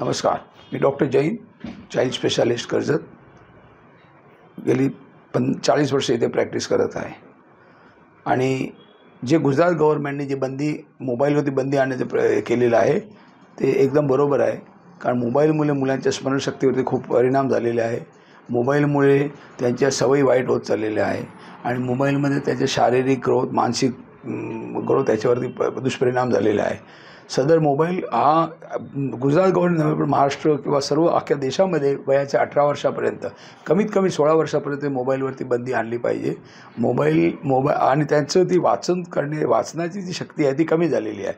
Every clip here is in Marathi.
नमस्कार, मी doctor Jain, child specialist Karjat. गेली 40 वर्ष इथे प्रॅक्टिस करत आहे. आणि जे गुजरात गव्हर्नमेंटने जे मोबाईलवरती बंदी आणण्याचं केलेलं आहे ते एकदम बरोबर आहे. कारण मोबाईलमुळे मुलांच्या स्मरणशक्तीवरती खूप परिणाम झालेले आहे. मोबाईलमुळे त्यांच्या सवयी वाईट होत चाललेल्या आहे आणि मोबाईलमध्ये त्यांचे शारीरिक ग्रोथ, मानसिक ग्रोथ याच्यावरती दुष्परिणाम झालेला आहे. सदर मोबाईल हा गुजरात गव्हर्नमेंट नव्हे पण महाराष्ट्र किंवा सर्व अख्ख्या देशामध्ये वयाच्या 18 वर्षापर्यंत कमीत कमी 16 वर्षापर्यंत मोबाईलवरती बंदी आणली पाहिजे. मोबाईल आणि त्यांचं ती वाचनाची जी शक्ती आहे ती कमी झालेली आहे.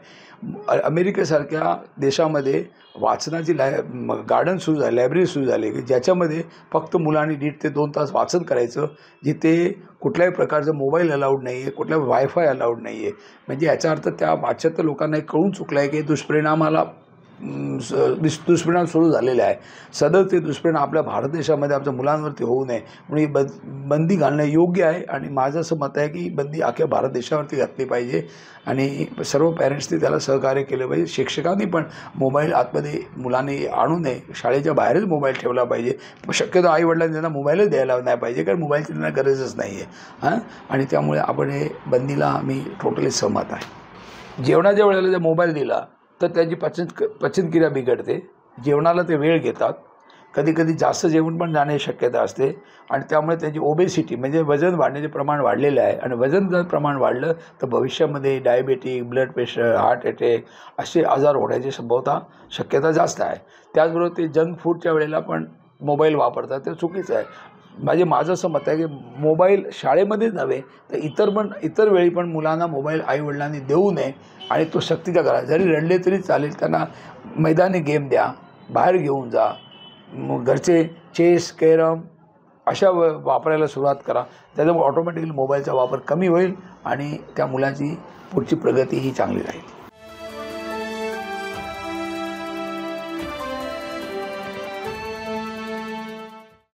अमेरिकेसारख्या देशामध्ये वाचनाची गार्डन सुरू झाली, लायब्ररी सुरू झाली की ज्याच्यामध्ये फक्त मुलांनी 1.5 ते 2 तास वाचन करायचं, जिथे कुठल्याही प्रकारचं मोबाईल अलाउड नाही आहे, कुठल्या वायफाय अलाउड नाही आहे. म्हणजे याचा अर्थ त्या पाश्चात्य लोकांना कळून चुकलं आहे की दुष्परिणाम सुरू झालेले आहे. सदर ते दुष्परिणाम आपल्या भारत देशामध्ये आमच्या मुलांवरती होऊ नये म्हणून ही बंदी घालणं योग्य आहे. आणि माझं असं मत आहे की बंदी अख्ख्या भारत देशावरती घातली पाहिजे आणि सर्व पॅरेंट्सनी त्याला सहकार्य केलं पाहिजे. शिक्षकांनी पण मोबाईल आतमध्ये मुलांनी आणू नये, शाळेच्या बाहेरच मोबाईल ठेवला पाहिजे. शक्यतो आईवडिलांनी त्यांना मोबाईलच द्यायला नाही पाहिजे, कारण मोबाईलची त्यांना गरजच नाही आहे. आणि त्यामुळे आपण हे बंदीला मी टोटली सहमत आहे. जेवणाच्या वेळेला जर मोबाईल दिला तर त्यांची पचनक्रिया बिघडते. जेवणाला ते वेळ घेतात, कधीकधी जास्त जेवण पण जाण्याची शक्यता असते आणि त्यामुळे त्यांची ओबेसिटी म्हणजे वजन वाढण्याचे प्रमाण वाढलेलं आहे. आणि वजन जर प्रमाण वाढलं तर भविष्यामध्ये diabetic, blood pressure, heart attack असे आजार होण्याची शक्यता जास्त आहे. त्याचबरोबर ते जंक फूडच्या वेळेला पण मोबाईल वापरतात, ते चुकीचं आहे. माझं असं मत आहे की मोबाईल शाळेमध्येच नव्हे तर इतर वेळी पण मुलांना मोबाईल आईवडिलांनी देऊ नये आणि तो सक्तीचा करा. जरी रडले तरी चालेल, त्यांना मैदानी गेम द्या, बाहेर घेऊन जा, घरचे चेस, कॅरम अशा वापरायला सुरुवात करा. त्याच्यामुळे ऑटोमॅटिकली मोबाईलचा वापर कमी होईल आणि त्या मुलाची पुढची प्रगती ही चांगली राहील.